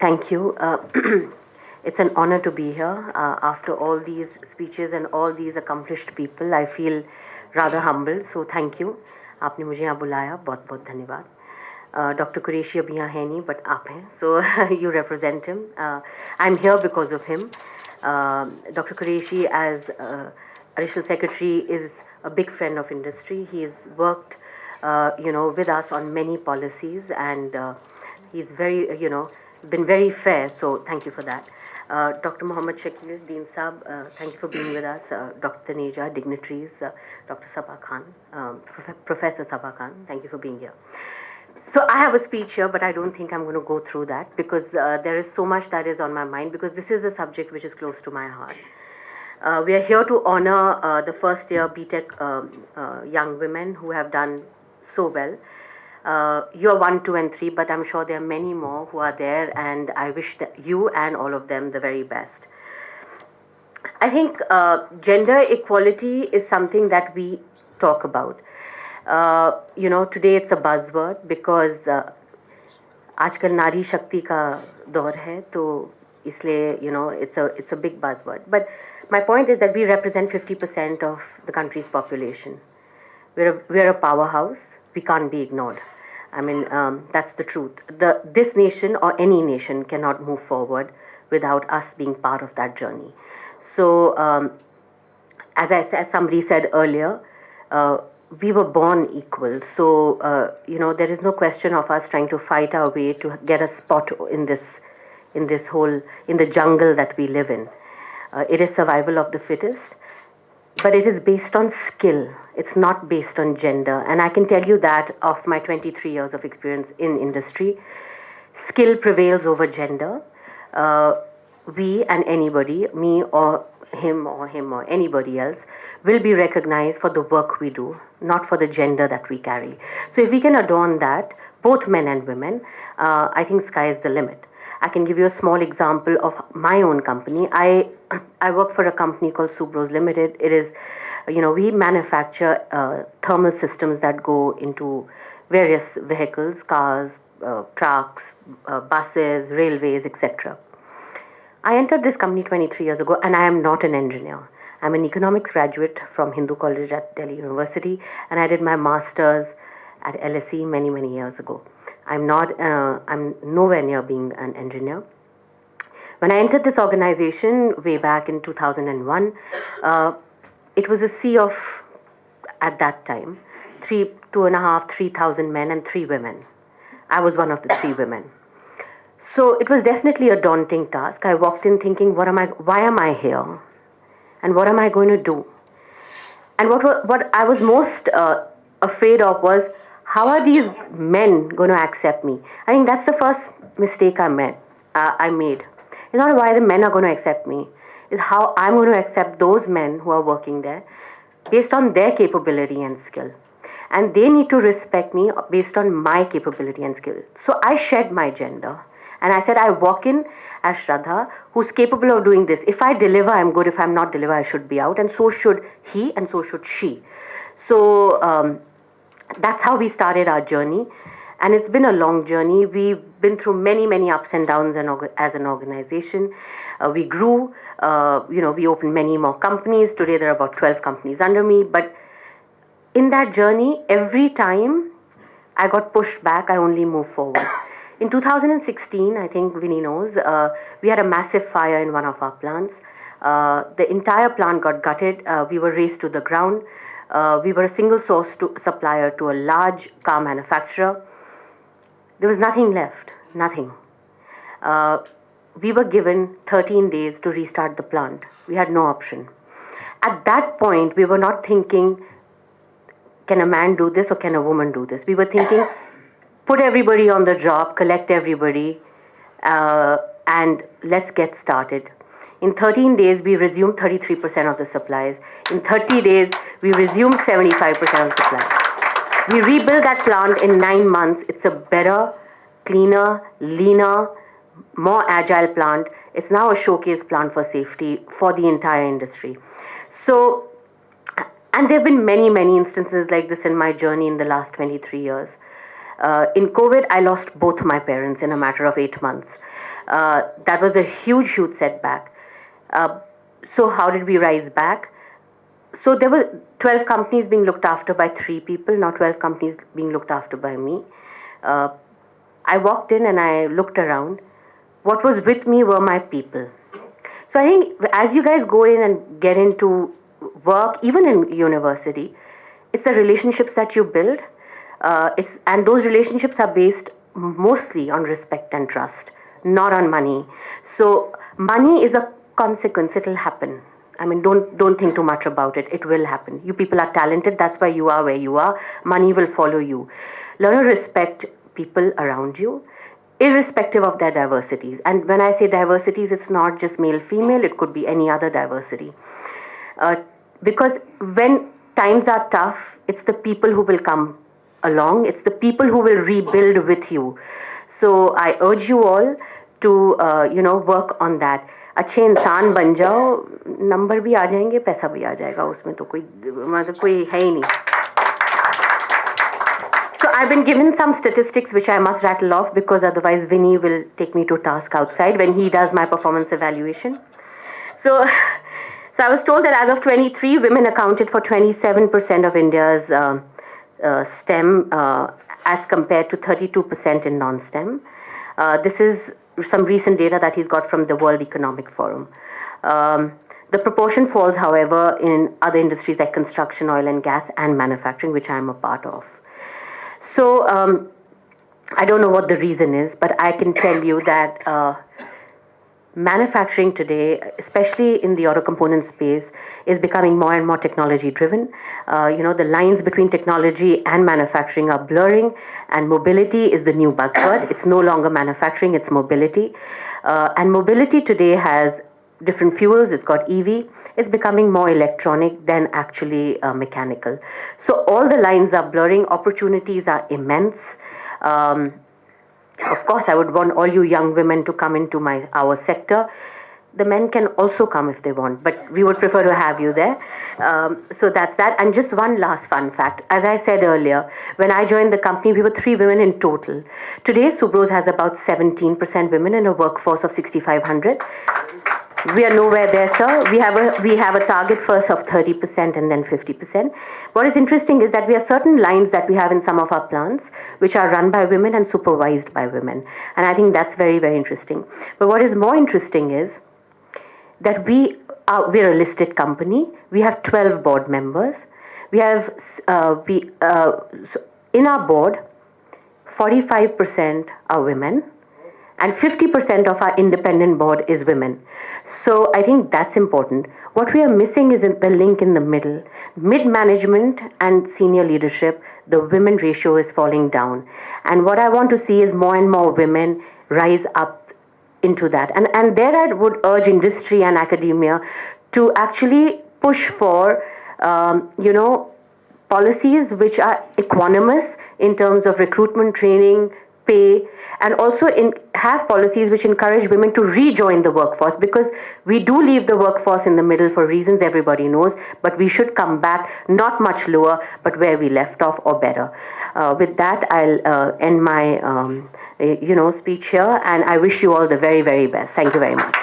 Thank you. It's an honor to be here. After all these speeches and all these accomplished people, I feel rather humbled. So thank you. आपने मुझे यहाँ बुलाया, बहुत बहुत धन्यवाद. Dr. Qureshi अभी यहाँ है नहीं, but आप हैं. So you represent him. I'm here because of him. Dr. Qureshi, as additional secretary, is a big friend of industry. He has worked, with us on many policies, and he's very, been very fair. So thank you for that. Dr. Mohammed Shakil, Dean Saab, thank you for being with us. Dr. Taneja, dignitaries, Dr. Sabha Khan, Professor Sabha Khan, thank you for being here. So I have a speech here, but I don't think I'm going to go through that because there is so much that is on my mind, because this is a subject which is close to my heart. We are here to honor the first year BTech young women who have done so well. You're 1, 2, and 3, but I'm sure there are many more who are there, and I wish that you and all of them the very best. I think gender equality is something that we talk about. Today it's a buzzword because आजकल नारी शक्ति का दौर है, तो इसलिए it's a big buzzword. But my point is that we represent 50% of the country's population. We're a powerhouse. We can't be ignored. I mean, that's the truth. This nation or any nation cannot move forward without us being part of that journey. So, as somebody said earlier, we were born equal. So, there is no question of us trying to fight our way to get a spot in the jungle that we live in. It is survival of the fittest, but it is based on skill. It's not based on gender. And I can tell you that of my 23 years of experience in industry, skill prevails over gender. We and anybody, me or him or anybody else, will be recognized for the work we do, not for the gender that we carry. So if we can adorn that, both men and women, I think sky is the limit. I can give you a small example of my own company. I work for a company called Subros Limited. It is, we manufacture thermal systems that go into various vehicles, cars, trucks, buses, railways, etc. I entered this company 23 years ago, and I am not an engineer. I'm an economics graduate from Hindu College at Delhi University, and I did my master's at LSE many, many years ago. I'm nowhere near being an engineer. When I entered this organization way back in 2001, it was a sea of, at that time, 2,500, 3,000 men and 3 women. I was one of the 3 women. So it was definitely a daunting task. I walked in thinking, why am I here? And what am I going to do? And what I was most afraid of was, how are these men going to accept me? I think that's the first mistake I made. It's not why the men are going to accept me. It's how I'm going to accept those men who are working there based on their capability and skill. And they need to respect me based on my capability and skill. So I shed my gender. And I said, I walk in as Shrdha, who's capable of doing this. If I deliver, I'm good. If I'm not deliver, I should be out. And so should he, and so should she. So that's how we started our journey. And it's been a long journey. We've been through many, many ups and downs as an organization. We grew, we opened many more companies. Today there are about 12 companies under me. But in that journey, every time I got pushed back, I only moved forward. In 2016, I think Vinny knows, we had a massive fire in one of our plants. The entire plant got gutted. We were razed to the ground. We were a single source supplier to a large car manufacturer. There was nothing left, nothing. We were given 13 days to restart the plant. We had no option. At that point, we were not thinking, can a man do this or can a woman do this? We were thinking, put everybody on the job, collect everybody, and let's get started. In 13 days, we resumed 33% of the supplies. In 30 days, we resumed 75% of the supplies. We rebuilt that plant in 9 months. It's a better, cleaner, leaner, more agile plant. It's now a showcase plant for safety for the entire industry. So, and there have been many, many instances like this in my journey in the last 23 years. In COVID, I lost both my parents in a matter of 8 months. That was a huge, huge setback. So how did we rise back? So there were 12 companies being looked after by 3 people, now 12 companies being looked after by me. I walked in and I looked around. What was with me were my people. So I think as you guys go in and get into work, even in university, it's the relationships that you build. And those relationships are based mostly on respect and trust, not on money. So money is a consequence, it'll happen. I mean, don't think too much about it. It will happen. You people are talented. That's why you are where you are. Money will follow you. Learn to respect people around you, irrespective of their diversities. And when I say diversities, it's not just male, female. It could be any other diversity. Because when times are tough, it's the people who will come along. It's the people who will rebuild with you. So I urge you all to work on that. अच्छे इंसान बन जाओ, number भी आ जाएंगे, पैसा भी आ जाएगा, उसमें तो कोई है ही नहीं. So I've been given some statistics which I must rattle off because otherwise Vinny will take me to task outside when he does my performance evaluation. So I was told that as of 23, women accounted for 27% of India's STEM as compared to 32% in non-STEM. This is some recent data that he's got from the World Economic Forum. The proportion falls, however, in other industries like construction, oil and gas, and manufacturing, which I'm a part of. So I don't know what the reason is, but I can tell you that manufacturing today, especially in the auto component space, is becoming more and more technology driven. The lines between technology and manufacturing are blurring, and mobility is the new buzzword. It's no longer manufacturing, it's mobility. And mobility today has different fuels. It's got EV. It's becoming more electronic than actually mechanical. So all the lines are blurring. Opportunities are immense. Of course, I would want all you young women to come into our sector. The men can also come if they want, but we would prefer to have you there. So that's that. And just one last fun fact. As I said earlier, when I joined the company, we were 3 women in total. Today, Subros has about 17% women in a workforce of 6,500. We are nowhere there, sir. We have a target first of 30% and then 50%. What is interesting is that we have certain lines that we have in some of our plants which are run by women and supervised by women. And I think that's very, very interesting. But what is more interesting is that we're a listed company. We have 12 board members. We have, in our board, 45% are women, and 50% of our independent board is women. So I think that's important. What we are missing is the link in the middle. Mid-management and senior leadership, the women ratio is falling down. And what I want to see is more and more women rise up into that. And there I would urge industry and academia to actually push for, policies which are equanimous in terms of recruitment, training, pay, and also have policies which encourage women to rejoin the workforce, because we do leave the workforce in the middle for reasons everybody knows, but we should come back not much lower, but where we left off or better. With that, I'll end my speech here, and I wish you all the very, very best. Thank you very much.